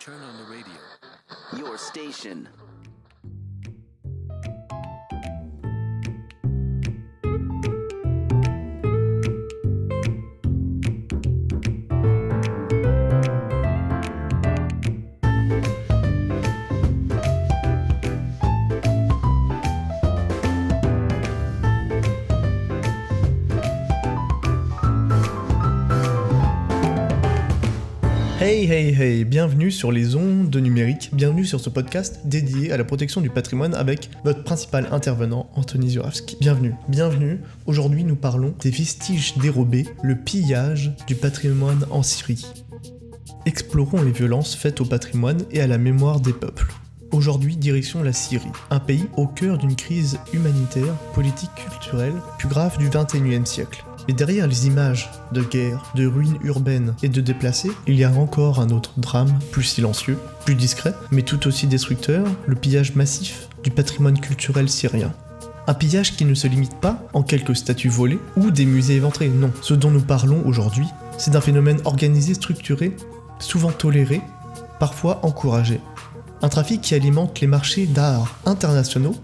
Turn on the radio. Your station. Hey, bienvenue sur les ondes de numérique, bienvenue sur ce podcast dédié à la protection du patrimoine avec votre principal intervenant, Anthony Zurawski. Bienvenue, aujourd'hui nous parlons des vestiges dérobés, le pillage du patrimoine en Syrie. Explorons les violences faites au patrimoine et à la mémoire des peuples. Aujourd'hui, direction la Syrie, un pays au cœur d'une crise humanitaire, politique, culturelle, plus grave du XXIe siècle. Mais derrière les images de guerre, de ruines urbaines et de déplacés, il y a encore un autre drame, plus silencieux, plus discret, mais tout aussi destructeur, le pillage massif du patrimoine culturel syrien. Un pillage qui ne se limite pas en quelques statues volées ou des musées éventrés, non. Ce dont nous parlons aujourd'hui, c'est d'un phénomène organisé, structuré, souvent toléré, parfois encouragé. Un trafic qui alimente les marchés d'art internationaux,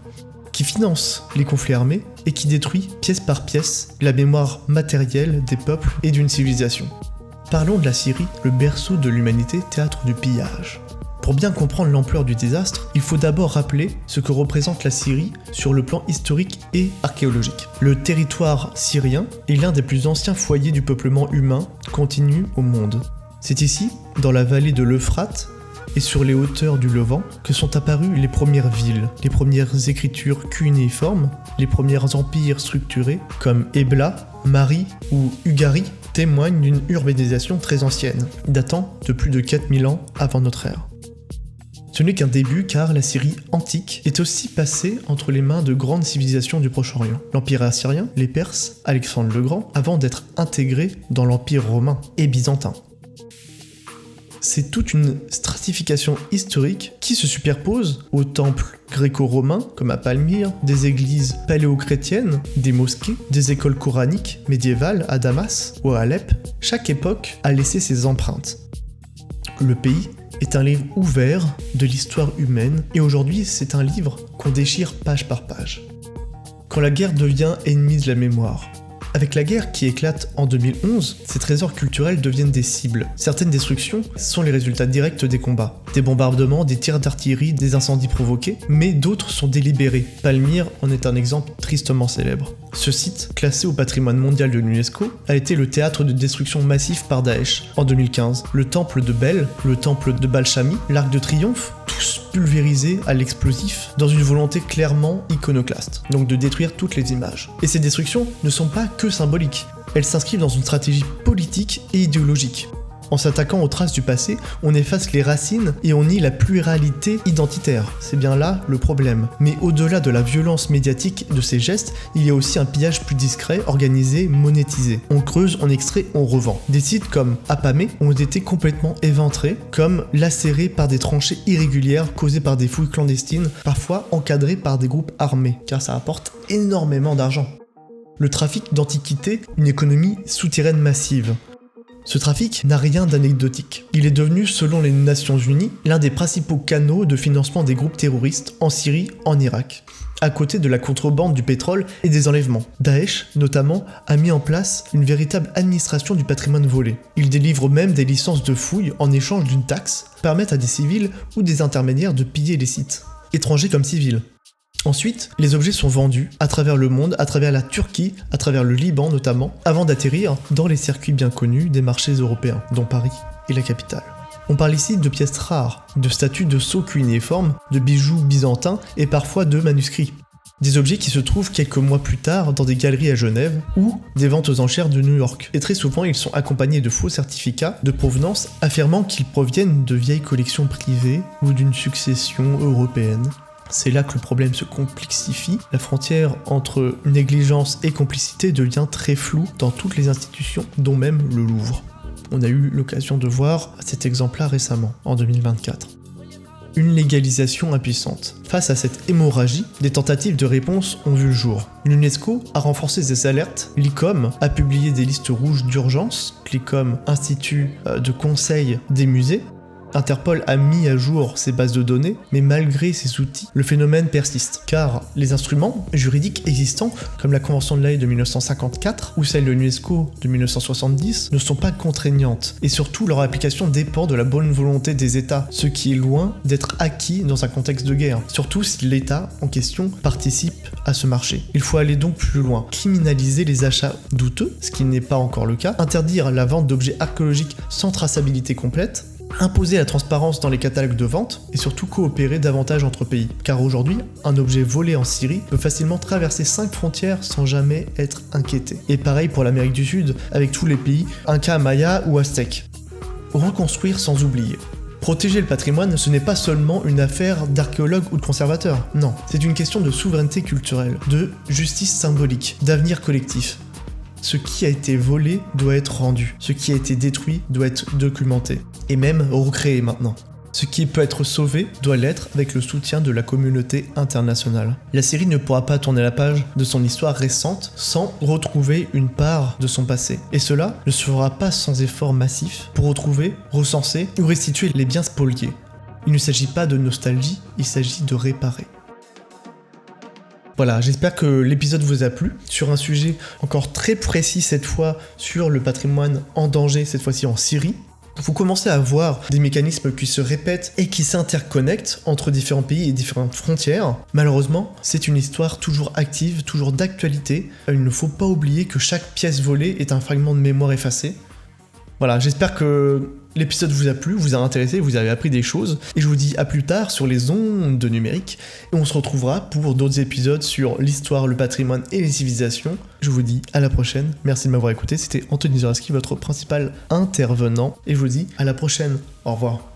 qui finance les conflits armés et qui détruit pièce par pièce la mémoire matérielle des peuples et d'une civilisation. Parlons de la Syrie, le berceau de l'humanité, théâtre du pillage. Pour bien comprendre l'ampleur du désastre, il faut d'abord rappeler ce que représente la Syrie sur le plan historique et archéologique. Le territoire syrien est l'un des plus anciens foyers du peuplement humain continu au monde. C'est ici, dans la vallée de l'Euphrate, et sur les hauteurs du Levant que sont apparues les premières villes, les premières écritures cunéiformes, les premiers empires structurés comme Ebla, Mari ou Ugarit témoignent d'une urbanisation très ancienne, datant de plus de 4000 ans avant notre ère. Ce n'est qu'un début car la Syrie antique est aussi passée entre les mains de grandes civilisations du Proche-Orient. L'Empire assyrien, les Perses, Alexandre le Grand, avant d'être intégrés dans l'Empire romain et byzantin. C'est toute une stratification historique qui se superpose aux temples gréco-romains, comme à Palmyre, des églises paléo-chrétiennes, des mosquées, des écoles coraniques médiévales à Damas ou à Alep. Chaque époque a laissé ses empreintes. Le pays est un livre ouvert de l'histoire humaine, et aujourd'hui c'est un livre qu'on déchire page par page. Quand la guerre devient ennemie de la mémoire, avec la guerre qui éclate en 2011, ces trésors culturels deviennent des cibles. Certaines destructions sont les résultats directs des combats. Des bombardements, des tirs d'artillerie, des incendies provoqués, mais d'autres sont délibérés. Palmyre en est un exemple tristement célèbre. Ce site, classé au patrimoine mondial de l'UNESCO, a été le théâtre de destruction massive par Daesh en 2015. Le temple de Bel, le temple de Balshami, l'Arc de Triomphe, tous pulvérisés à l'explosif dans une volonté clairement iconoclaste, donc de détruire toutes les images. Et ces destructions ne sont pas que symboliques, elles s'inscrivent dans une stratégie politique et idéologique. En s'attaquant aux traces du passé, on efface les racines et on nie la pluralité identitaire. C'est bien là le problème. Mais au-delà de la violence médiatique de ces gestes, il y a aussi un pillage plus discret, organisé, monétisé. On creuse, on extrait, on revend. Des sites comme Apamé ont été complètement éventrés, comme lacérés par des tranchées irrégulières causées par des fouilles clandestines, parfois encadrées par des groupes armés, car ça apporte énormément d'argent. Le trafic d'antiquités, une économie souterraine massive. Ce trafic n'a rien d'anecdotique. Il est devenu, selon les Nations Unies, l'un des principaux canaux de financement des groupes terroristes en Syrie, en Irak, à côté de la contrebande du pétrole et des enlèvements. Daesh, notamment, a mis en place une véritable administration du patrimoine volé. Il délivre même des licences de fouilles en échange d'une taxe, permettent à des civils ou des intermédiaires de piller les sites, étrangers comme civils. Ensuite, les objets sont vendus à travers le monde, à travers la Turquie, à travers le Liban notamment, avant d'atterrir dans les circuits bien connus des marchés européens, dont Paris est la capitale. On parle ici de pièces rares, de statues de sceaux cunéiformes, de bijoux byzantins et parfois de manuscrits. Des objets qui se trouvent quelques mois plus tard dans des galeries à Genève ou des ventes aux enchères de New York. Et très souvent, ils sont accompagnés de faux certificats de provenance affirmant qu'ils proviennent de vieilles collections privées ou d'une succession européenne. C'est là que le problème se complexifie, la frontière entre négligence et complicité devient très floue dans toutes les institutions, dont même le Louvre. On a eu l'occasion de voir cet exemple-là récemment, en 2024. Une légalisation impuissante. Face à cette hémorragie, des tentatives de réponse ont vu le jour. L'UNESCO a renforcé ses alertes, l'ICOM a publié des listes rouges d'urgence, l'ICOM, Institut de conseil des musées, Interpol a mis à jour ses bases de données, mais malgré ces outils, le phénomène persiste. Car les instruments juridiques existants, comme la Convention de l'Haye de 1954 ou celle de l'UNESCO de 1970, ne sont pas contraignantes. Et surtout, leur application dépend de la bonne volonté des États, ce qui est loin d'être acquis dans un contexte de guerre. Surtout si l'État en question participe à ce marché. Il faut aller donc plus loin. Criminaliser les achats douteux, ce qui n'est pas encore le cas, interdire la vente d'objets archéologiques sans traçabilité complète, imposer la transparence dans les catalogues de vente et surtout coopérer davantage entre pays. Car aujourd'hui, un objet volé en Syrie peut facilement traverser 5 frontières sans jamais être inquiété. Et pareil pour l'Amérique du Sud, avec tous les pays Inca, Maya ou Aztèques. Reconstruire sans oublier. Protéger le patrimoine, ce n'est pas seulement une affaire d'archéologues ou de conservateurs. Non, c'est une question de souveraineté culturelle, de justice symbolique, d'avenir collectif. Ce qui a été volé doit être rendu. Ce qui a été détruit doit être documenté. Et même recréé maintenant. Ce qui peut être sauvé doit l'être avec le soutien de la communauté internationale. La série ne pourra pas tourner la page de son histoire récente sans retrouver une part de son passé. Et cela ne se fera pas sans effort massif pour retrouver, recenser ou restituer les biens spoliés. Il ne s'agit pas de nostalgie, il s'agit de réparer. Voilà, j'espère que l'épisode vous a plu, sur un sujet encore très précis cette fois sur le patrimoine en danger, cette fois-ci en Syrie. Vous commencez à voir des mécanismes qui se répètent et qui s'interconnectent entre différents pays et différentes frontières. Malheureusement, c'est une histoire toujours active, toujours d'actualité. Il ne faut pas oublier que chaque pièce volée est un fragment de mémoire effacé. Voilà, j'espère que l'épisode vous a plu, vous a intéressé, vous avez appris des choses. Et je vous dis à plus tard sur les ondes de numérique. Et on se retrouvera pour d'autres épisodes sur l'histoire, le patrimoine et les civilisations. Je vous dis à la prochaine. Merci de m'avoir écouté. C'était Anthony Zoraski, votre principal intervenant. Et je vous dis à la prochaine. Au revoir.